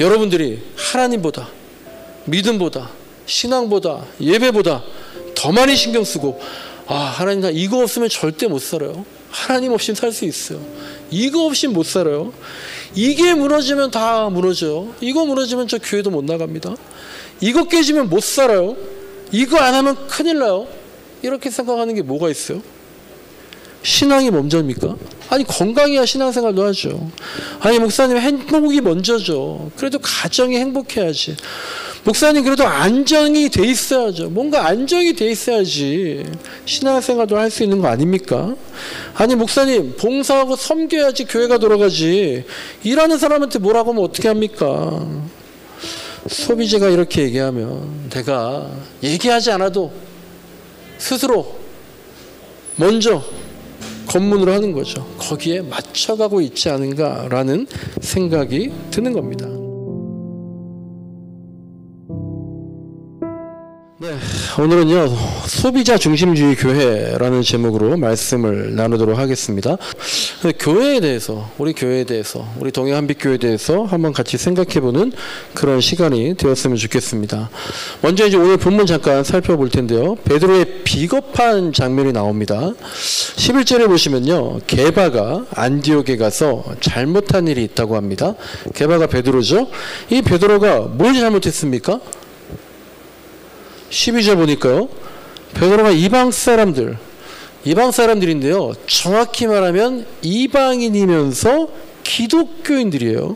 여러분들이 하나님보다, 믿음보다, 신앙보다, 예배보다 더 많이 신경 쓰고, 하나님 나 이거 없으면 절대 못 살아요. 하나님 없이는 살 수 있어요. 이거 없이는 못 살아요. 이게 무너지면 다 무너져요. 이거 무너지면 저 교회도 못 나갑니다. 이거 깨지면 못 살아요. 이거 안 하면 큰일 나요. 이렇게 생각하는 게 뭐가 있어요? 신앙이 먼저입니까? 아니 건강해야 신앙생활도 하죠. 아니 목사님 행복이 먼저죠. 그래도 가정이 행복해야지. 목사님 그래도 안정이 돼 있어야죠. 뭔가 안정이 돼 있어야지 신앙생활도 할 수 있는 거 아닙니까? 아니 목사님 봉사하고 섬겨야지 교회가 돌아가지. 일하는 사람한테 뭐라고 하면 어떻게 합니까? 소비자가 이렇게 얘기하면 내가 얘기하지 않아도 스스로 먼저 검문을 하는 거죠. 거기에 맞춰가고 있지 않은가라는 생각이 드는 겁니다. 네, 오늘은요 소비자 중심주의 교회라는 제목으로 말씀을 나누도록 하겠습니다. 교회에 대해서, 우리 교회에 대해서, 우리 동해 한빛교회에 대해서 한번 같이 생각해보는 그런 시간이 되었으면 좋겠습니다. 먼저 이제 오늘 본문 잠깐 살펴볼 텐데요. 베드로의 비겁한 장면이 나옵니다. 11절에 보시면요, 게바가 안디옥에 가서 잘못한 일이 있다고 합니다. 게바가 베드로죠. 이 베드로가 뭘 잘못했습니까? 12절 보니까요, 베드로가 이방 사람들인데요, 정확히 말하면 이방인이면서 기독교인들이에요.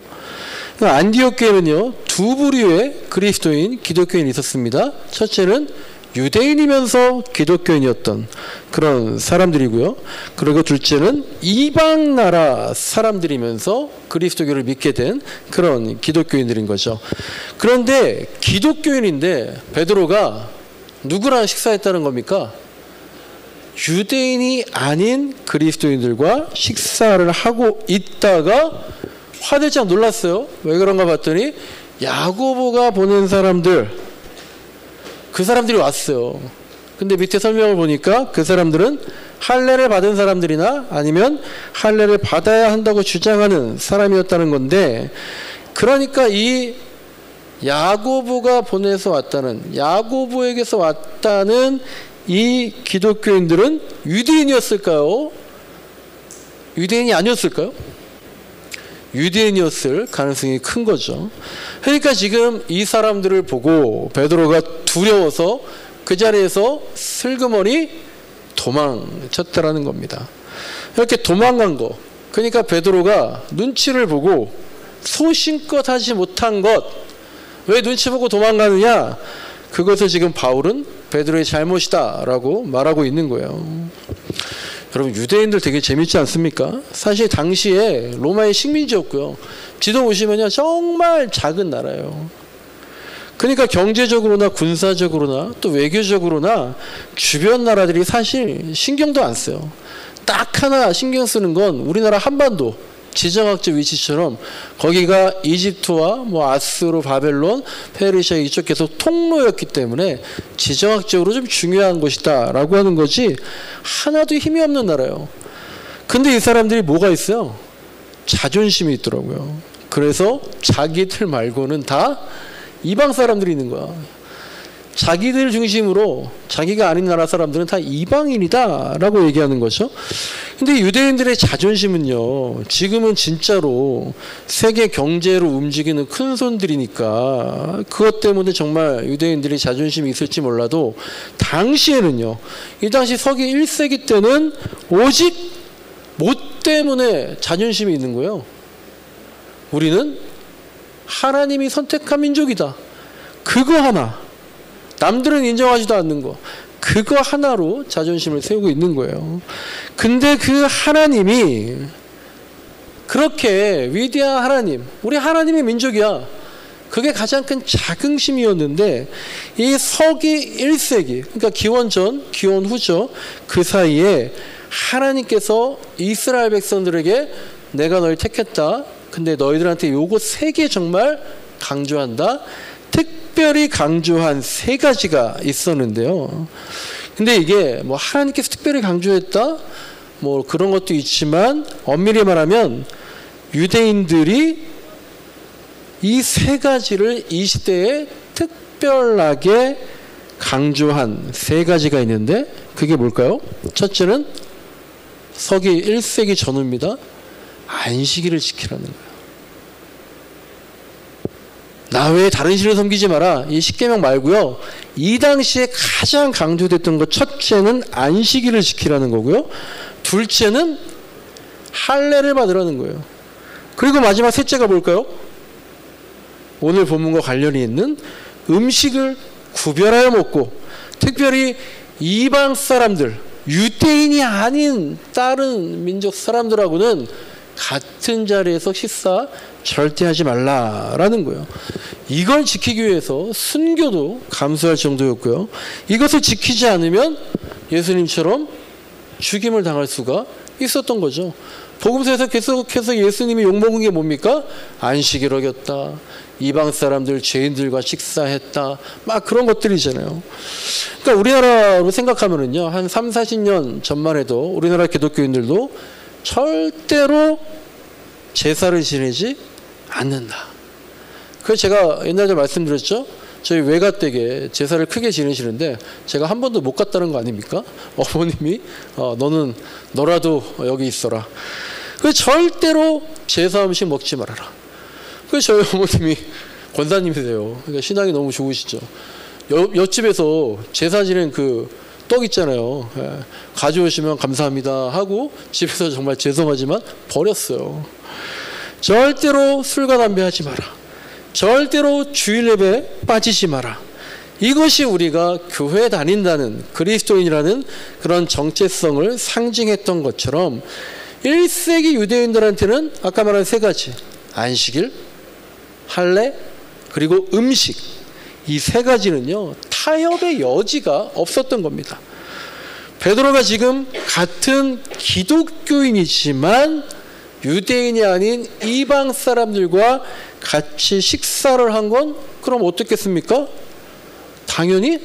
안디옥 교회는요 두 부류의 그리스도인 기독교인이 있었습니다. 첫째는 유대인이면서 기독교인이었던 그런 사람들이고요, 그리고 둘째는 이방 나라 사람들이면서 그리스도교를 믿게 된 그런 기독교인들인 거죠. 그런데 기독교인인데 베드로가 누구랑 식사했다는 겁니까? 유대인이 아닌 그리스도인들과 식사를 하고 있다가 화들짝 놀랐어요. 왜 그런가 봤더니 야고보가 보낸 사람들, 그 사람들이 왔어요. 근데 밑에 설명을 보니까 그 사람들은 할례를 받은 사람들이나 아니면 할례를 받아야 한다고 주장하는 사람이었다는 건데, 그러니까 이 야고보가 보내서 왔다는, 야고보에게서 왔다는 이 기독교인들은 유대인이었을까요? 유대인이 아니었을까요? 유대인이었을 가능성이 큰 거죠. 그러니까 지금 이 사람들을 보고 베드로가 두려워서 그 자리에서 슬그머니 도망쳤다라는 겁니다. 이렇게 도망간 거, 그러니까 베드로가 눈치를 보고 소신껏 하지 못한 것, 왜 눈치 보고 도망가느냐? 그것을 지금 바울은 베드로의 잘못이다라고 말하고 있는 거예요. 여러분 유대인들 되게 재밌지 않습니까? 사실 당시에 로마의 식민지였고요. 지도 보시면요 정말 작은 나라예요. 그러니까 경제적으로나 군사적으로나 또 외교적으로나 주변 나라들이 사실 신경도 안 써요. 딱 하나 신경 쓰는 건 우리나라 한반도 지정학적 위치처럼 거기가 이집트와 뭐 아수르, 바벨론, 페르시아 이쪽 계속 통로였기 때문에 지정학적으로 좀 중요한 곳이다 라고 하는 거지 하나도 힘이 없는 나라예요. 근데 이 사람들이 뭐가 있어요? 자존심이 있더라고요. 그래서 자기들 말고는 다 이방 사람들이 있는 거야. 자기들 중심으로 자기가 아닌 나라 사람들은 다 이방인이다 라고 얘기하는 거죠. 근데 유대인들의 자존심은요 지금은 진짜로 세계 경제로 움직이는 큰 손들이니까 그것 때문에 정말 유대인들이 자존심이 있을지 몰라도 당시에는요, 이 당시 서기 1세기 때는 오직 뭐 때문에 자존심이 있는 거예요? 우리는 하나님이 선택한 민족이다. 그거 하나, 남들은 인정하지도 않는 거, 그거 하나로 자존심을 세우고 있는 거예요. 근데 그 하나님이 그렇게 위대한 하나님, 우리 하나님의 민족이야, 그게 가장 큰 자긍심이었는데 이 서기 1세기, 그러니까 기원 전, 기원 후죠. 그 사이에 하나님께서 이스라엘 백성들에게 내가 너를 택했다. 근데 너희들한테 요거 3개 정말 강조한다. 특별히 강조한 3가지가 있었는데요. 근데 이게 뭐 하나님께서 특별히 강조했다? 뭐 그런 것도 있지만 엄밀히 말하면 유대인들이 이 세 가지를 이 시대에 특별하게 강조한 세 가지가 있는데 그게 뭘까요? 첫째는 서기 1세기 전후입니다. 안식일을 지키라는 거예요. 나 외에 다른 신을 섬기지 마라. 이 십계명 말고요. 이 당시에 가장 강조됐던 것 첫째는 안식일을 지키라는 거고요. 둘째는 할례를 받으라는 거예요. 그리고 마지막 셋째가 뭘까요? 오늘 본문과 관련이 있는 음식을 구별하여 먹고 특별히 이방 사람들, 유대인이 아닌 다른 민족 사람들하고는 같은 자리에서 식사 절대 하지 말라라는 거예요. 이걸 지키기 위해서 순교도 감수할 정도였고요. 이것을 지키지 않으면 예수님처럼 죽임을 당할 수가 있었던 거죠. 복음서에서 계속해서 예수님이 욕먹은 게 뭡니까? 안식일 어겼다. 이방 사람들, 죄인들과 식사했다. 막 그런 것들이잖아요. 그러니까 우리나라로 생각하면은요, 한 3, 40년 전만 해도 우리나라 기독교인들도 절대로 제사를 지내지 않는다. 그래서 제가 옛날에 말씀드렸죠. 저희 외가댁에 제사를 크게 지내시는데 제가 한 번도 못 갔다는 거 아닙니까? 어머님이 너라도 여기 있어라. 그래서 절대로 제사 음식 먹지 말아라. 그래서 저희 어머님이 권사님이세요. 그러니까 신앙이 너무 좋으시죠. 옆집에서 제사 지낸 그 떡 있잖아요. 가져오시면 감사합니다 하고 집에서 정말 죄송하지만 버렸어요. 절대로 술과 담배 하지 마라. 절대로 주일 예배 빠지지 마라. 이것이 우리가 교회 다닌다는 그리스도인이라는 그런 정체성을 상징했던 것처럼 1세기 유대인들한테는 아까 말한 세 가지, 안식일, 할례, 그리고 음식, 이 세 가지는요 타협의 여지가 없었던 겁니다. 베드로가 지금 같은 기독교인이지만 유대인이 아닌 이방 사람들과 같이 식사를 한 건 그럼 어떻겠습니까? 당연히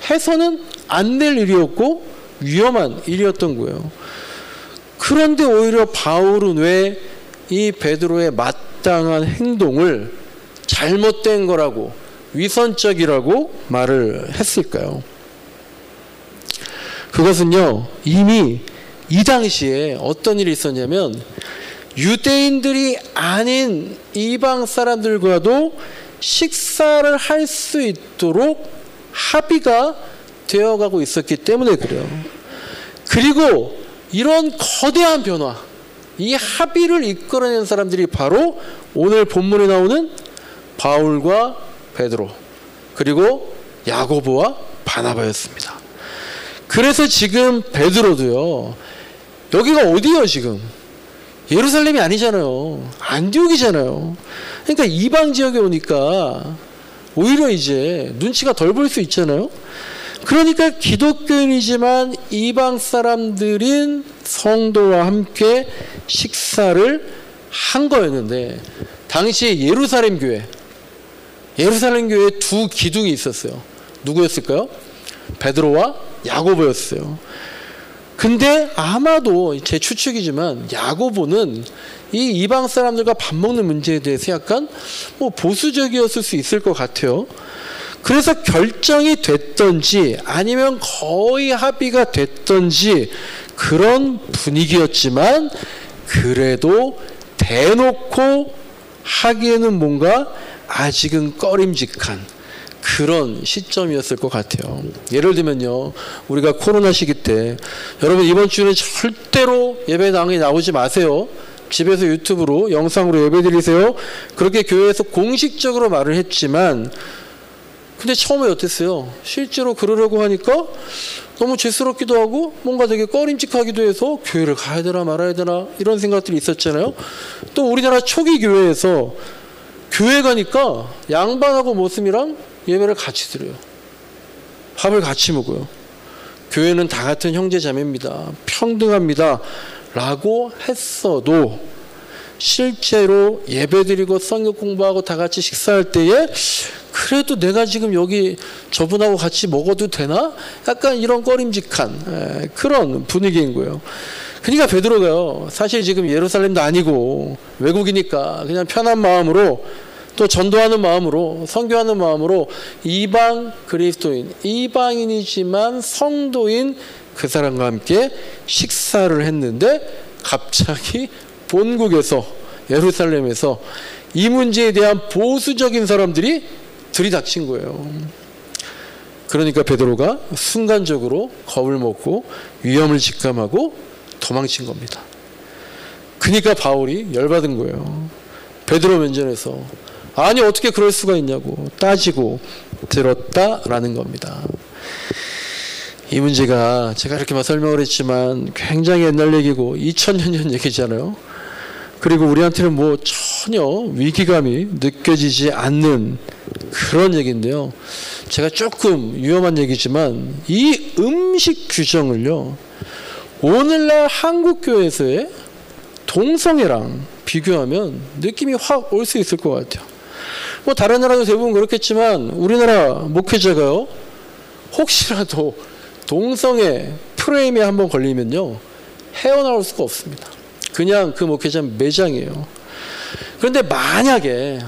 해서는 안 될 일이었고 위험한 일이었던 거예요. 그런데 오히려 바울은 왜 이 베드로의 마땅한 행동을 잘못된 거라고, 위선적이라고 말을 했을까요? 그것은요, 이미 이 당시에 어떤 일이 있었냐면 유대인들이 아닌 이방 사람들과도 식사를 할 수 있도록 합의가 되어가고 있었기 때문에 그래요. 그리고 이런 거대한 변화, 이 합의를 이끌어낸 사람들이 바로 오늘 본문에 나오는 바울과 베드로, 그리고 야고보와 바나바였습니다. 그래서 지금 베드로도요, 여기가 어디요 지금? 예루살렘이 아니잖아요. 안디옥이잖아요. 그러니까 이방 지역에 오니까 오히려 이제 눈치가 덜 보일 수 있잖아요. 그러니까 기독교인이지만 이방 사람들인 성도와 함께 식사를 한 거였는데, 당시에 예루살렘 교회에 두 기둥이 있었어요. 누구였을까요? 베드로와 야고보였어요. 근데 아마도 제 추측이지만 야고보는 이 이방 사람들과 밥 먹는 문제에 대해서 약간 보수적이었을 수 있을 것 같아요. 그래서 결정이 됐던지 아니면 거의 합의가 됐던지 그런 분위기였지만 그래도 대놓고 하기에는 뭔가 아직은 꺼림직한 그런 시점이었을 것 같아요. 예를 들면요, 우리가 코로나 시기 때 여러분 이번 주는 절대로 예배당에 나오지 마세요. 집에서 유튜브로 영상으로 예배 드리세요. 그렇게 교회에서 공식적으로 말을 했지만 근데 처음에 어땠어요? 실제로 그러려고 하니까 너무 죄스럽기도 하고 뭔가 되게 꺼림직하기도 해서 교회를 가야 되나 말아야 되나 이런 생각들이 있었잖아요. 또 우리나라 초기 교회에서 교회 가니까 양반하고 모습이랑 예배를 같이 드려요. 밥을 같이 먹어요. 교회는 다 같은 형제자매입니다. 평등합니다. 라고 했어도 실제로 예배드리고 성경 공부하고 다 같이 식사할 때에 그래도 내가 지금 여기 저분하고 같이 먹어도 되나? 약간 이런 꺼림직한 그런 분위기인 거예요. 그러니까 베드로가요, 사실 지금 예루살렘도 아니고 외국이니까 그냥 편한 마음으로 또 전도하는 마음으로 선교하는 마음으로 이방 그리스도인, 이방인이지만 성도인 그 사람과 함께 식사를 했는데 갑자기 본국에서 예루살렘에서 이 문제에 대한 보수적인 사람들이 들이닥친 거예요. 그러니까 베드로가 순간적으로 겁을 먹고 위험을 직감하고 도망친 겁니다. 그러니까 바울이 열받은 거예요. 베드로 면전에서 아니 어떻게 그럴 수가 있냐고 따지고 들었다라는 겁니다. 이 문제가 제가 이렇게 막 설명을 했지만 굉장히 옛날 얘기고 2000년 전 얘기잖아요. 그리고 우리한테는 뭐 전혀 위기감이 느껴지지 않는 그런 얘기인데요. 제가 조금 위험한 얘기지만 이 음식 규정을요, 오늘날 한국교회에서의 동성애랑 비교하면 느낌이 확 올 수 있을 것 같아요. 뭐 다른 나라도 대부분 그렇겠지만 우리나라 목회자가요, 혹시라도 동성애 프레임에 한번 걸리면요 헤어나올 수가 없습니다. 그냥 그 목회자는 매장이에요. 그런데 만약에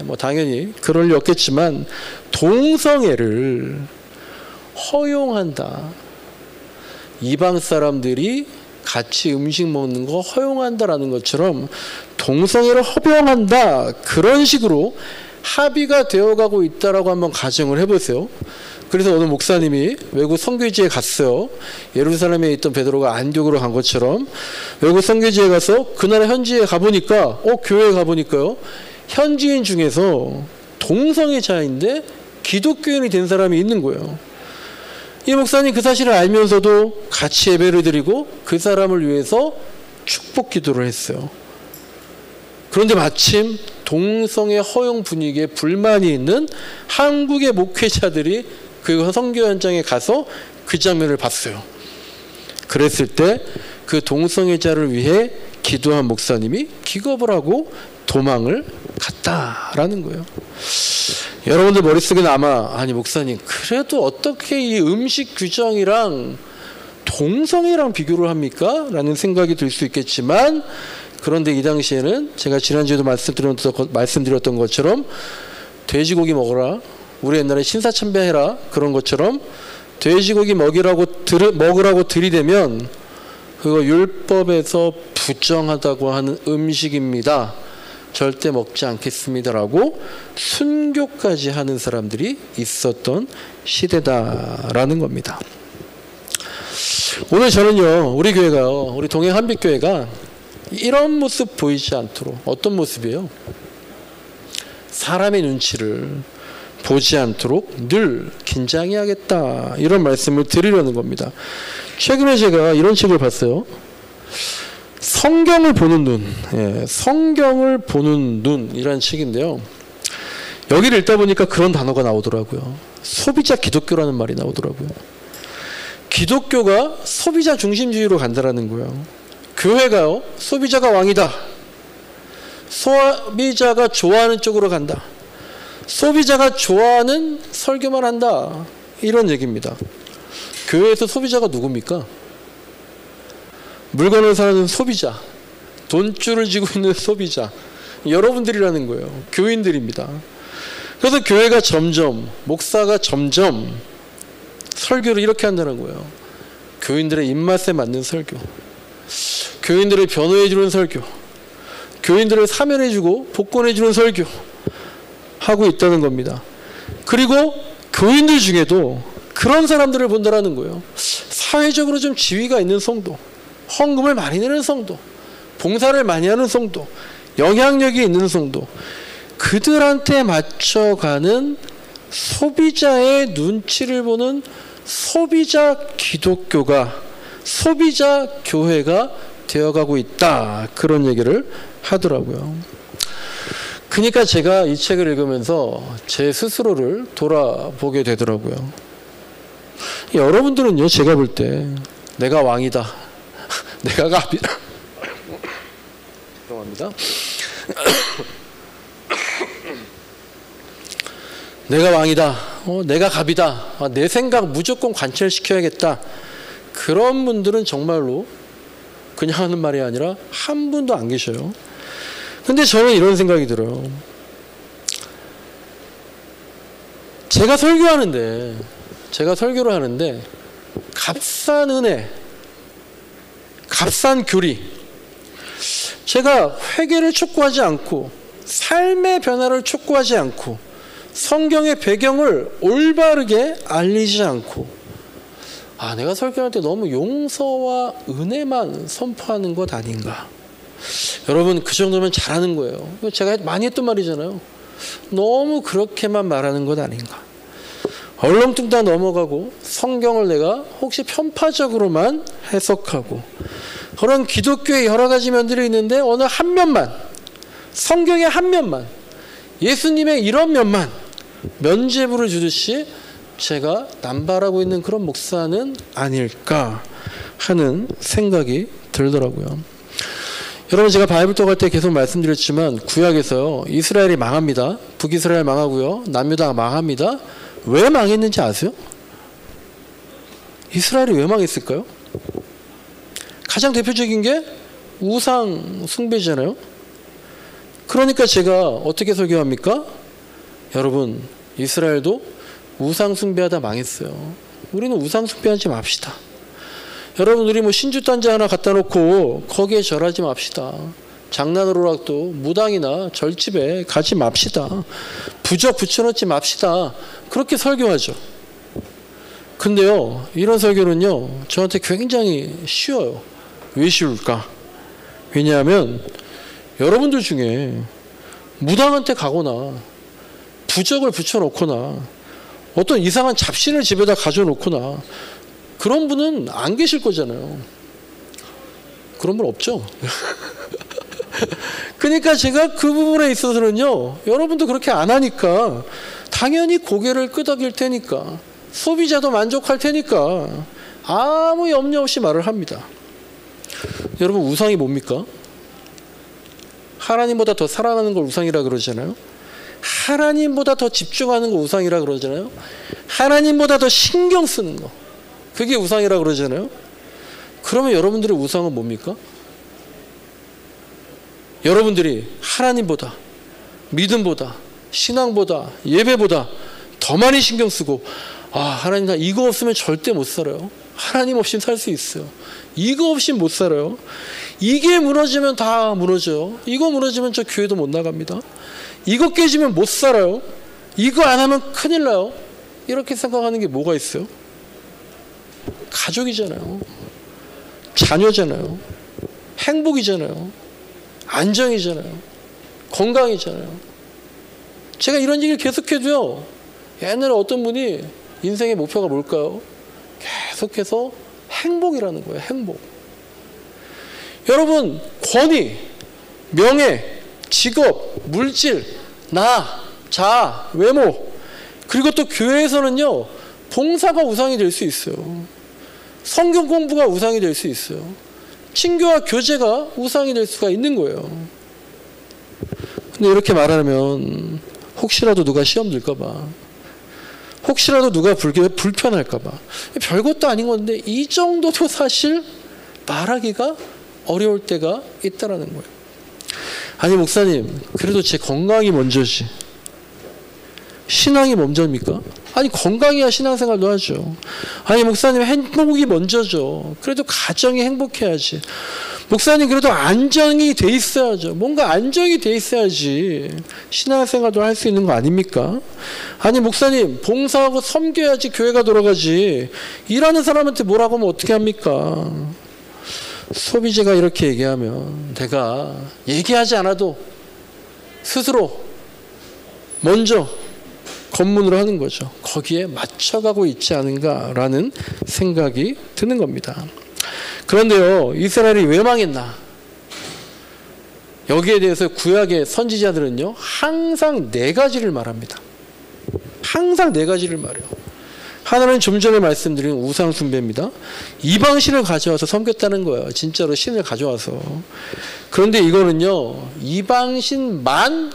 뭐 당연히 그럴 리 없겠지만 동성애를 허용한다, 이방 사람들이 같이 음식 먹는 거 허용한다라는 것처럼 동성애를 허용한다, 그런 식으로 합의가 되어가고 있다라고 한번 가정을 해보세요. 그래서 어느 목사님이 외국 선교지에 갔어요. 예루살렘에 있던 베드로가 안디옥으로 간 것처럼 외국 선교지에 가서 그 나라 현지에 가보니까 교회에 가보니까요, 현지인 중에서 동성애자인데 기독교인이 된 사람이 있는 거예요. 이 목사님 그 사실을 알면서도 같이 예배를 드리고 그 사람을 위해서 축복 기도를 했어요. 그런데 마침 동성애 허용 분위기에 불만이 있는 한국의 목회자들이 그 선교 현장에 가서 그 장면을 봤어요. 그랬을 때 그 동성애자를 위해 기도한 목사님이 기겁을 하고 도망을 갔다라는 거예요. 여러분들 머릿속에는 아마 아니 목사님 그래도 어떻게 이 음식 규정이랑 동성애랑 비교를 합니까? 라는 생각이 들 수 있겠지만, 그런데 이 당시에는 제가 지난주에도 말씀드렸던 것처럼 돼지고기 먹어라, 우리 옛날에 신사참배해라 그런 것처럼 돼지고기 먹으라고 들이대면 그거 율법에서 부정하다고 하는 음식입니다, 절대 먹지 않겠습니다라고 순교까지 하는 사람들이 있었던 시대다라는 겁니다. 오늘 저는요, 우리 교회가요, 우리 동행 한빛교회가 이런 모습 보이지 않도록, 어떤 모습이에요? 사람의 눈치를 보지 않도록 늘 긴장해야겠다, 이런 말씀을 드리려는 겁니다. 최근에 제가 이런 책을 봤어요. 성경을 보는 눈, 성경을 보는 눈이라는 책인데요. 여기를 읽다 보니까 그런 단어가 나오더라고요. 소비자 기독교라는 말이 나오더라고요. 기독교가 소비자 중심주의로 간다라는 거예요. 교회가요, 소비자가 왕이다, 소비자가 좋아하는 쪽으로 간다, 소비자가 좋아하는 설교만 한다, 이런 얘기입니다. 교회에서 소비자가 누굽니까? 물건을 사는 소비자, 돈줄을 쥐고 있는 소비자, 여러분들이라는 거예요. 교인들입니다. 그래서 교회가 점점, 목사가 점점 설교를 이렇게 한다는 거예요. 교인들의 입맛에 맞는 설교, 교인들을 변호해주는 설교, 교인들을 사면해주고 복권해주는 설교 하고 있다는 겁니다. 그리고 교인들 중에도 그런 사람들을 본다라는 거예요. 사회적으로 좀 지위가 있는 성도, 헌금을 많이 내는 성도, 봉사를 많이 하는 성도, 영향력이 있는 성도, 그들한테 맞춰가는 소비자의 눈치를 보는 소비자 기독교가, 소비자 교회가 되어가고 있다, 그런 얘기를 하더라고요. 그러니까 제가 이 책을 읽으면서 제 스스로를 돌아보게 되더라고요. 여러분들은요, 제가 볼 때 내가 왕이다, 내가 갑이다, 죄송합니다. 내가 왕이다, 내가 갑이다, 내 생각 무조건 관철시켜야겠다, 그런 분들은 정말로 그냥 하는 말이 아니라 한 분도 안 계셔요. 근데 저는 이런 생각이 들어요. 제가 설교를 하는데 값싼 은혜, 값싼 교리, 제가 회개를 촉구하지 않고 삶의 변화를 촉구하지 않고 성경의 배경을 올바르게 알리지 않고 내가 설교할 때 너무 용서와 은혜만 선포하는 것 아닌가. 여러분, 그 정도면 잘하는 거예요. 제가 많이 했던 말이잖아요. 너무 그렇게만 말하는 것 아닌가. 얼렁뚱땅 넘어가고 성경을 내가 혹시 편파적으로만 해석하고 그런 기독교의 여러 가지 면들이 있는데 어느 한 면만, 성경의 한 면만, 예수님의 이런 면만 면죄부를 주듯이 제가 남발하고 있는 그런 목사는 아닐까 하는 생각이 들더라고요. 여러분, 제가 바이블톡 할 때 계속 말씀드렸지만 구약에서요, 이스라엘이 망합니다. 북이스라엘 망하고요, 남유다 망합니다. 왜 망했는지 아세요? 이스라엘이 왜 망했을까요? 가장 대표적인 게 우상 숭배잖아요. 그러니까 제가 어떻게 설교합니까? 여러분, 이스라엘도 우상 숭배하다 망했어요. 우리는 우상 숭배하지 맙시다. 여러분, 우리 신주단지 하나 갖다 놓고 거기에 절하지 맙시다. 장난으로라도 무당이나 절집에 가지 맙시다. 부적 붙여놓지 맙시다. 그렇게 설교하죠. 근데요, 이런 설교는요, 저한테 굉장히 쉬워요. 왜 쉬울까? 왜냐하면 여러분들 중에 무당한테 가거나 부적을 붙여놓거나 어떤 이상한 잡신을 집에다 가져놓거나 그런 분은 안 계실 거잖아요. 그런 분 없죠? 그러니까 제가 그 부분에 있어서는요, 여러분도 그렇게 안 하니까 당연히 고개를 끄덕일 테니까, 소비자도 만족할 테니까 아무 염려 없이 말을 합니다. 여러분, 우상이 뭡니까? 하나님보다 더 사랑하는 걸 우상이라 그러잖아요. 하나님보다 더 집중하는 거 우상이라 그러잖아요. 하나님보다 더 신경 쓰는 거, 그게 우상이라 그러잖아요. 그러면 여러분들의 우상은 뭡니까? 여러분들이 하나님보다, 믿음보다, 신앙보다, 예배보다 더 많이 신경 쓰고, 하나님, 나 이거 없으면 절대 못 살아요. 하나님 없이는 살 수 있어요. 이거 없이는 못 살아요. 이게 무너지면 다 무너져요. 이거 무너지면 저 교회도 못 나갑니다. 이거 깨지면 못 살아요. 이거 안 하면 큰일 나요. 이렇게 생각하는 게 뭐가 있어요? 가족이잖아요. 자녀잖아요. 행복이잖아요. 안정이잖아요. 건강이잖아요. 제가 이런 얘기를 계속해도요, 옛날에 어떤 분이 인생의 목표가 뭘까요? 계속해서 행복이라는 거예요. 행복. 여러분, 권위, 명예, 직업, 물질, 나, 자, 외모, 그리고 또 교회에서는요, 봉사가 우상이 될 수 있어요. 성경 공부가 우상이 될 수 있어요. 친교와 교제가 우상이 될 수가 있는 거예요. 근데 이렇게 말하면 혹시라도 누가 시험 들까봐, 혹시라도 누가 불편할까봐, 별것도 아닌 건데 이 정도도 사실 말하기가 어려울 때가 있다라는 거예요. 아니, 목사님, 그래도 제 건강이 먼저지 신앙이 먼저입니까? 아니, 건강해야 신앙생활도 하죠. 아니, 목사님, 행복이 먼저죠. 그래도 가정이 행복해야지. 목사님, 그래도 안정이 돼 있어야죠. 뭔가 안정이 돼 있어야지 신앙생활도 할 수 있는 거 아닙니까? 아니, 목사님, 봉사하고 섬겨야지 교회가 돌아가지. 일하는 사람한테 뭐라고 하면 어떻게 합니까? 소비자가 이렇게 얘기하면 내가 얘기하지 않아도 스스로 먼저 검문을 하는 거죠. 거기에 맞춰가고 있지 않은가라는 생각이 드는 겁니다. 그런데요, 이스라엘이 왜 망했나? 여기에 대해서 구약의 선지자들은요, 항상 네 가지를 말합니다. 항상 네 가지를 말해요. 하나는 좀 전에 말씀드린 우상 숭배입니다. 이방신을 가져와서 섬겼다는 거예요. 진짜로 신을 가져와서. 그런데 이거는요, 이방신만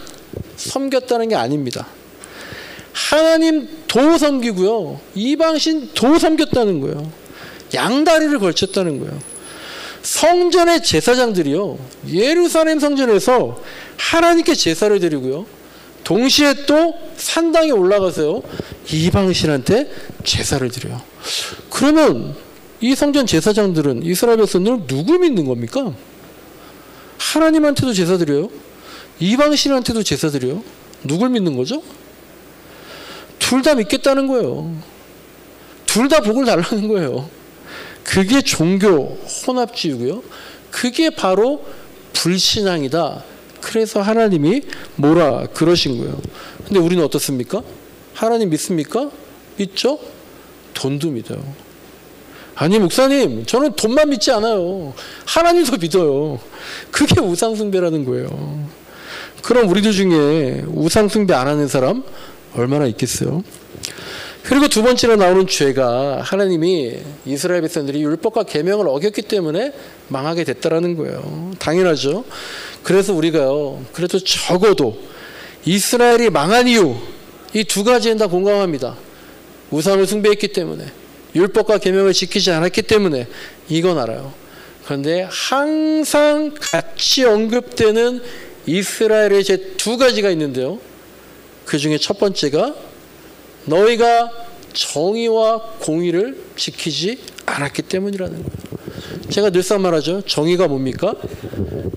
섬겼다는 게 아닙니다. 하나님도 섬기고요, 이방신도 섬겼다는 거예요. 양다리를 걸쳤다는 거예요. 성전의 제사장들이요, 예루살렘 성전에서 하나님께 제사를 드리고요, 동시에 또 산당에 올라가서요, 이방신한테 제사를 드려요. 그러면 이 성전 제사장들은, 이스라엘 백성들은 누굴 믿는 겁니까? 하나님한테도 제사 드려요? 이방신한테도 제사 드려요? 누굴 믿는 거죠? 둘 다 믿겠다는 거예요. 둘 다 복을 달라는 거예요. 그게 종교 혼합주의고요. 그게 바로 불신앙이다. 그래서 하나님이 뭐라 그러신 거예요. 근데 우리는 어떻습니까? 하나님 믿습니까? 믿죠? 돈도 믿어요. 아니 목사님, 저는 돈만 믿지 않아요. 하나님도 믿어요. 그게 우상숭배라는 거예요. 그럼 우리들 중에 우상숭배 안 하는 사람 얼마나 있겠어요? 그리고 두 번째로 나오는 죄가 하나님이 이스라엘 백성들이 율법과 계명을 어겼기 때문에 망하게 됐다라는 거예요. 당연하죠. 그래서 우리가요, 그래도 적어도 이스라엘이 망한 이유, 이 두 가지는 다 공감합니다. 우상을 숭배했기 때문에, 율법과 계명을 지키지 않았기 때문에, 이건 알아요. 그런데 항상 같이 언급되는 이스라엘의 죄 두 가지가 있는데요, 그 중에 첫 번째가 너희가 정의와 공의를 지키지 않았기 때문이라는 거예요. 제가 늘상 말하죠. 정의가 뭡니까?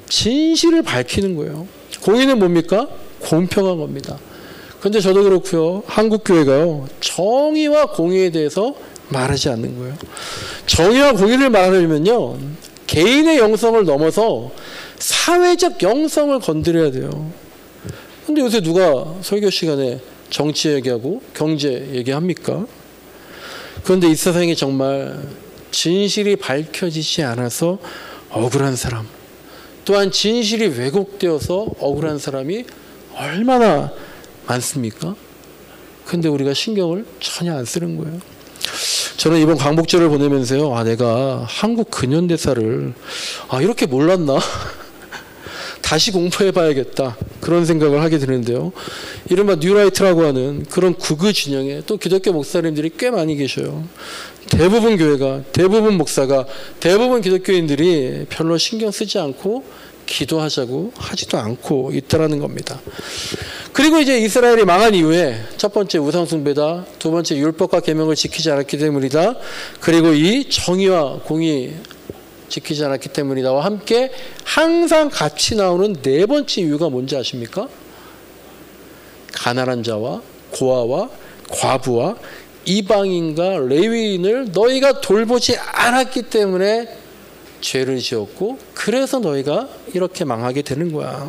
진실을 밝히는 거예요. 공의는 뭡니까? 공평한 겁니다. 그런데 저도 그렇고요, 한국교회가요, 정의와 공의에 대해서 말하지 않는 거예요. 정의와 공의를 말하려면요, 개인의 영성을 넘어서 사회적 영성을 건드려야 돼요. 근데 요새 누가 설교 시간에 정치 얘기하고 경제 얘기합니까? 그런데 이 세상에 정말 진실이 밝혀지지 않아서 억울한 사람, 또한 진실이 왜곡되어서 억울한 사람이 얼마나 많습니까? 근데 우리가 신경을 전혀 안 쓰는 거예요. 저는 이번 광복절을 보내면서요, 내가 한국 근현대사를 이렇게 몰랐나? 다시 공부해봐야겠다, 그런 생각을 하게 되는데요, 이른바 뉴라이트라고 하는 그런 극우 진영에 또 기독교 목사님들이 꽤 많이 계셔요. 대부분 교회가, 대부분 목사가, 대부분 기독교인들이 별로 신경 쓰지 않고 기도하자고 하지도 않고 있다라는 겁니다. 그리고 이제 이스라엘이 망한 이후에 첫 번째 우상숭배다, 두 번째 율법과 계명을 지키지 않았기 때문이다, 그리고 이 정의와 공의 지키지 않았기 때문이다와 함께 항상 같이 나오는 네 번째 이유가 뭔지 아십니까? 가난한 자와 고아와 과부와 이방인과 레위인을 너희가 돌보지 않았기 때문에 죄를 지었고, 그래서 너희가 이렇게 망하게 되는 거야.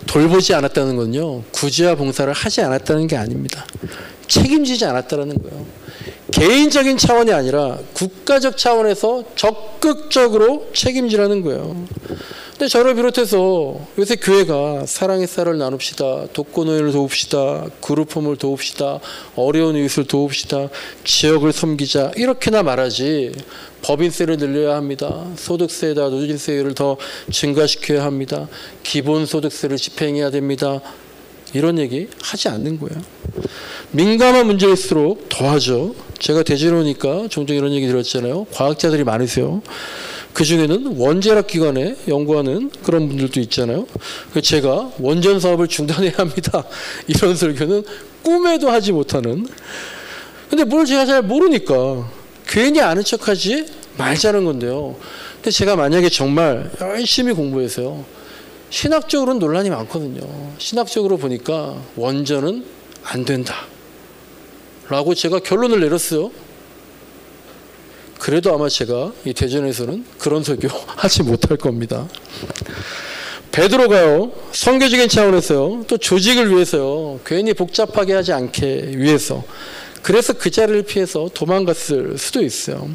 돌보지 않았다는 건요, 구제와 봉사를 하지 않았다는 게 아닙니다. 책임지지 않았다는 거예요. 개인적인 차원이 아니라 국가적 차원에서 적극적으로 책임지라는 거예요. 근데 저를 비롯해서 요새 교회가 사랑의 쌀을 나눕시다, 독거노인을 도웁시다, 그룹홈을 도웁시다, 어려운 이웃을 도웁시다, 지역을 섬기자, 이렇게나 말하지 법인세를 늘려야 합니다, 소득세에다 누진세율을 더 증가시켜야 합니다, 기본소득세를 집행해야 됩니다, 이런 얘기 하지 않는 거예요. 민감한 문제일수록 더하죠. 제가 대전에 오니까 종종 이런 얘기 들었잖아요. 과학자들이 많으세요. 그 중에는 원자력 기관에 연구하는 그런 분들도 있잖아요. 제가 원전 사업을 중단해야 합니다, 이런 설교는 꿈에도 하지 못하는. 근데 뭘 제가 잘 모르니까 괜히 아는 척하지 말자는 건데요. 근데 제가 만약에 정말 열심히 공부해서요, 신학적으로는 논란이 많거든요. 신학적으로 보니까 원전은 안 된다 라고 제가 결론을 내렸어요. 그래도 아마 제가 이 대전에서는 그런 설교 하지 못할 겁니다. 베드로가요, 선교적인 차원에서요, 또 조직을 위해서요, 괜히 복잡하게 하지 않게 위해서, 그래서 그 자리를 피해서 도망갔을 수도 있어요.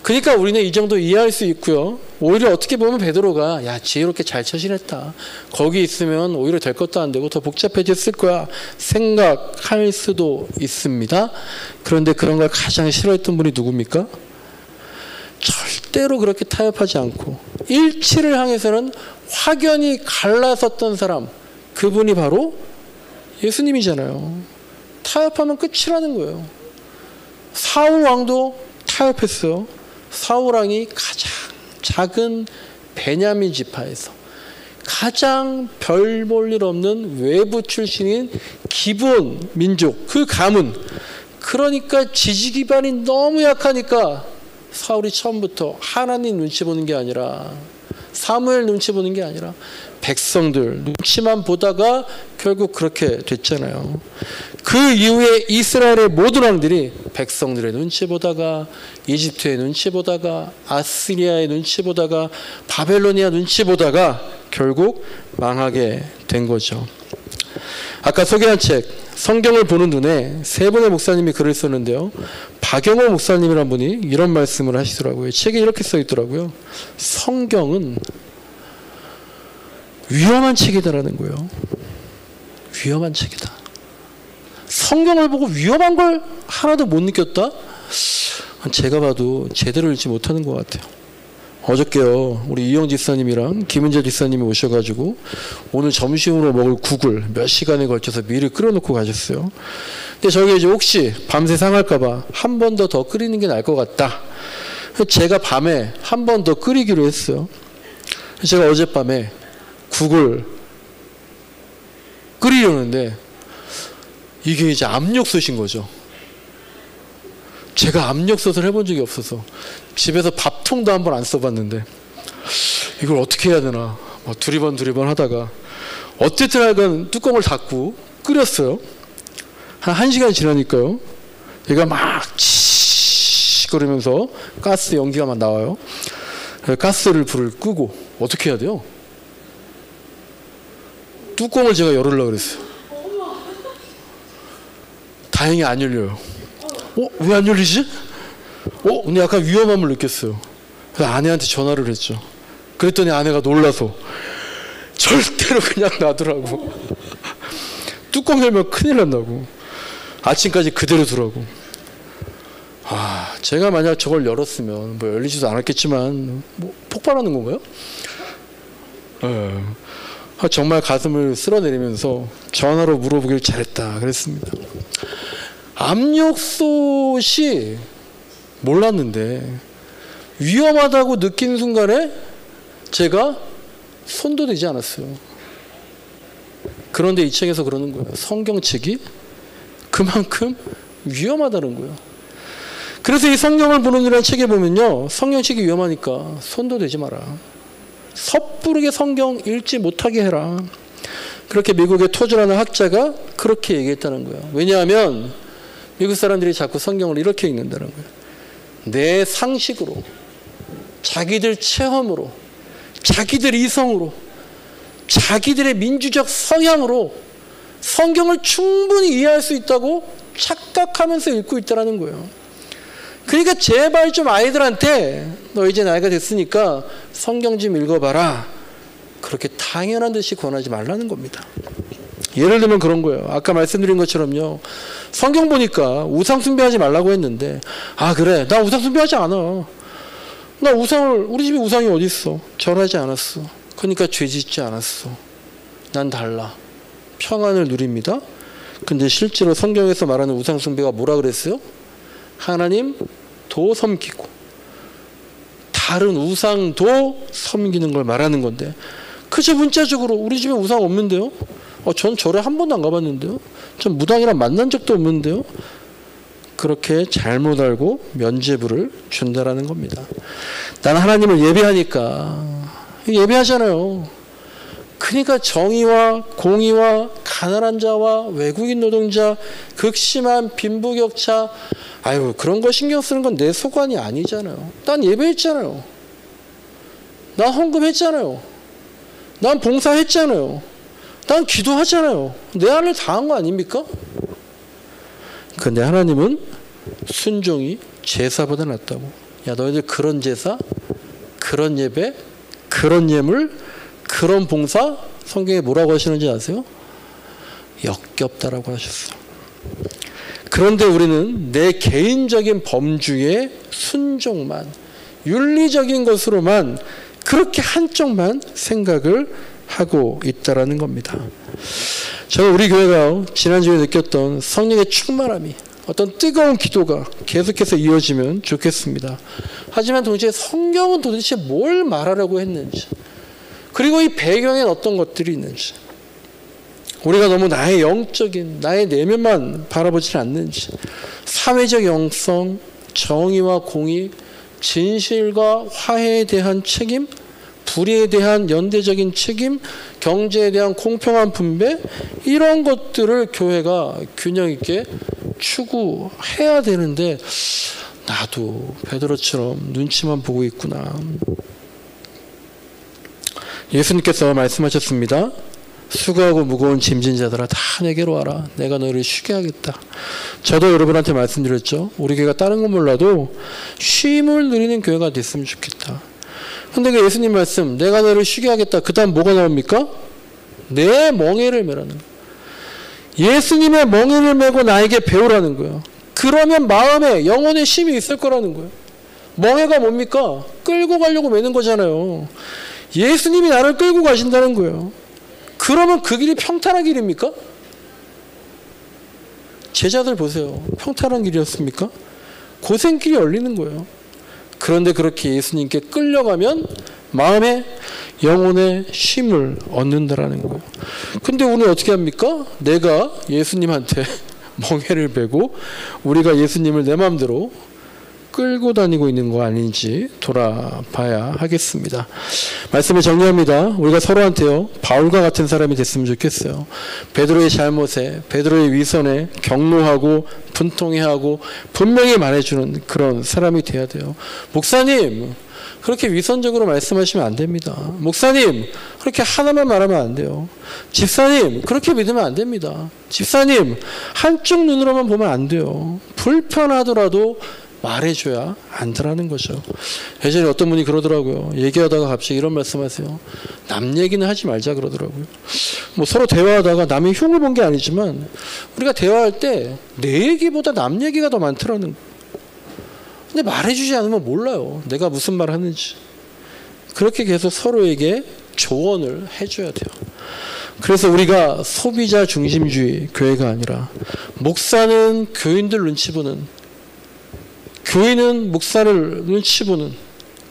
그러니까 우리는 이 정도 이해할 수 있고요, 오히려 어떻게 보면 베드로가 지혜롭게 잘 처신했다, 거기 있으면 오히려 될 것도 안 되고 더 복잡해졌을 거야 생각할 수도 있습니다. 그런데 그런 걸 가장 싫어했던 분이 누굽니까? 절대로 그렇게 타협하지 않고 일치를 향해서는 확연히 갈라섰던 사람, 그분이 바로 예수님이잖아요. 타협하면 끝이라는 거예요. 사울 왕도 타협했어요. 사울 왕이 가장 작은 베냐민 지파에서 가장 별 볼 일 없는 외부 출신인 기브온 민족, 그 가문, 그러니까 지지 기반이 너무 약하니까 사울이 처음부터 하나님 눈치 보는 게 아니라, 사무엘 눈치 보는 게 아니라 백성들 눈치만 보다가 결국 그렇게 됐잖아요. 그 이후에 이스라엘의 모든 왕들이 백성들의 눈치 보다가, 이집트의 눈치 보다가, 아시리아의 눈치 보다가, 바벨로니아 눈치 보다가 결국 망하게 된 거죠. 아까 소개한 책 성경을 보는 눈에 세 분의 목사님이 글을 썼는데요. 박영호 목사님이란 분이 이런 말씀을 하시더라고요. 책에 이렇게 써 있더라고요. 성경은 위험한 책이다라는 거예요. 위험한 책이다. 성경을 보고 위험한 걸 하나도 못 느꼈다? 제가 봐도 제대로 읽지 못하는 것 같아요. 어저께요, 우리 이영 지사님이랑 김은재 지사님이 오셔가지고 오늘 점심으로 먹을 국을 몇 시간에 걸쳐서 미리 끓여놓고 가셨어요. 근데 저게 이제 혹시 밤새 상할까봐 한 번 더 끓이는 게 나을 것 같다. 제가 밤에 한 번 더 끓이기로 했어요. 제가 어젯밤에 국을 끓이려는데 이게 이제 압력솥인 거죠. 제가 압력솥을 해본 적이 없어서 집에서 밥통도 한 번 안 써봤는데 이걸 어떻게 해야 되나 두리번 하다가 어쨌든 하여간 뚜껑을 닫고 끓였어요. 한 1시간 지나니까요, 얘가 막 치거리면서 가스 연기가 막 나와요. 가스를 불을 끄고 어떻게 해야 돼요? 뚜껑을 제가 열으려고 그랬어요. 다행히 안 열려요. 왜 안 열리지? 근데 약간 위험함을 느꼈어요. 그래서 아내한테 전화를 했죠. 그랬더니 아내가 놀라서 절대로 그냥 놔두라고. 뚜껑 열면 큰일 난다고. 아침까지 그대로 두라고. 제가 만약 저걸 열었으면 열리지도 않았겠지만 폭발하는 건가요? 정말 가슴을 쓸어내리면서 전화로 물어보길 잘했다 그랬습니다. 압력솥이 몰랐는데 위험하다고 느낀 순간에 제가 손도 대지 않았어요. 그런데 이 책에서 그러는 거예요. 성경책이 그만큼 위험하다는 거예요. 그래서 이 성경을 보는 이라는 책에 보면요, 성경책이 위험하니까 손도 대지 마라. 섣부르게 성경 읽지 못하게 해라. 그렇게 미국의 토즈라는 학자가 그렇게 얘기했다는 거예요. 왜냐하면 미국 사람들이 자꾸 성경을 이렇게 읽는다는 거예요. 내 상식으로, 자기들 체험으로, 자기들 이성으로, 자기들의 민주적 성향으로 성경을 충분히 이해할 수 있다고 착각하면서 읽고 있다는 거예요. 그러니까 제발 좀 아이들한테 너 이제 나이가 됐으니까 성경 좀 읽어봐라. 그렇게 당연한 듯이 권하지 말라는 겁니다. 예를 들면 그런 거예요. 아까 말씀드린 것처럼요, 성경 보니까 우상 숭배하지 말라고 했는데 그래, 나 우상 숭배하지 않아. 나 우리 집에 우상이 어디 있어? 절하지 않았어. 그러니까 죄 짓지 않았어. 난 달라. 평안을 누립니다. 근데 실제로 성경에서 말하는 우상 숭배가 뭐라 그랬어요? 하나님도 섬기고 다른 우상도 섬기는 걸 말하는 건데, 그저 문자적으로 우리 집에 우상 없는데요? 전 절에 한 번도 안 가봤는데요? 전 무당이랑 만난 적도 없는데요? 그렇게 잘못 알고 면죄부를 준다라는 겁니다. 난 하나님을 예배하니까, 예배하잖아요. 그러니까 정의와 공의와 가난한 자와 외국인 노동자, 극심한 빈부격차, 그런 거 신경 쓰는 건 내 소관이 아니잖아요. 난 예배했잖아요. 난 헌금했잖아요. 난 봉사했잖아요. 난 기도하잖아요. 내 할 일 다 한 거 아닙니까? 근데 하나님은 순종이 제사보다 낫다고. 야, 너희들 그런 제사, 그런 예배, 그런 예물, 그런 봉사, 성경에 뭐라고 하시는지 아세요? 역겹다라고 하셨어. 그런데 우리는 내 개인적인 범주의 순종만, 윤리적인 것으로만, 그렇게 한쪽만 생각을 하고 있다라는 겁니다. 저는 우리 교회가 지난주에 느꼈던 성령의 충만함이 어떤 뜨거운 기도가 계속해서 이어지면 좋겠습니다. 하지만 동시에 성경은 도대체 뭘 말하려고 했는지, 그리고 이 배경엔 어떤 것들이 있는지, 우리가 너무 나의 영적인 나의 내면만 바라보지 않는지, 사회적 영성, 정의와 공의, 진실과 화해에 대한 책임, 불의에 대한 연대적인 책임, 경제에 대한 공평한 분배, 이런 것들을 교회가 균형 있게 추구해야 되는데 나도 베드로처럼 눈치만 보고 있구나. 예수님께서 말씀하셨습니다. 수고하고 무거운 짐진 자들아 다 내게로 와라. 내가 너희를 쉬게 하겠다. 저도 여러분한테 말씀드렸죠. 우리 교회가 다른 건 몰라도 쉼을 누리는 교회가 됐으면 좋겠다. 근데 그 예수님 말씀, 내가 너희를 쉬게 하겠다. 그 다음 뭐가 나옵니까? 내 멍에를 메라는 거예요. 예수님의 멍에를 메고 나에게 배우라는 거예요. 그러면 마음에 영혼의 쉼이 있을 거라는 거예요. 멍에가 뭡니까? 끌고 가려고 메는 거잖아요. 예수님이 나를 끌고 가신다는 거예요. 그러면 그 길이 평탄한 길입니까? 제자들 보세요. 평탄한 길이었습니까? 고생길이 열리는 거예요. 그런데 그렇게 예수님께 끌려가면 마음에 영혼의 쉼을 얻는다라는 거예요. 근데 우리는 어떻게 합니까? 내가 예수님한테 멍에를 베고 우리가 예수님을 내 마음대로 끌고 다니고 있는 거 아닌지 돌아봐야 하겠습니다. 말씀을 정리합니다. 우리가 서로한테요, 바울과 같은 사람이 됐으면 좋겠어요. 베드로의 잘못에, 베드로의 위선에 경로하고 분통해하고 분명히 말해주는 그런 사람이 돼야 돼요. 목사님, 그렇게 위선적으로 말씀하시면 안 됩니다. 목사님, 그렇게 하나만 말하면 안 돼요. 집사님, 그렇게 믿으면 안 됩니다. 집사님, 한쪽 눈으로만 보면 안 돼요. 불편하더라도 말해줘야 안더라는 거죠. 예전에 어떤 분이 그러더라고요. 얘기하다가 갑자기 이런 말씀하세요. 남 얘기는 하지 말자 그러더라고요. 뭐 서로 대화하다가 남의 흉을 본 게 아니지만 우리가 대화할 때 내 얘기보다 남 얘기가 더 많더라는 거예요. 근데 말해주지 않으면 몰라요. 내가 무슨 말 하는지. 그렇게 계속 서로에게 조언을 해줘야 돼요. 그래서 우리가 소비자 중심주의 교회가 아니라 목사는 교인들 눈치 보는, 교인은 목사를 눈치 보는,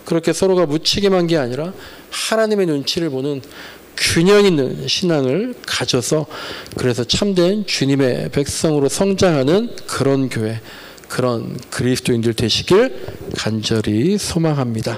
그렇게 서로가 무책임한 게 아니라 하나님의 눈치를 보는 균형 있는 신앙을 가져서 그래서 참된 주님의 백성으로 성장하는 그런 교회, 그런 그리스도인들 되시길 간절히 소망합니다.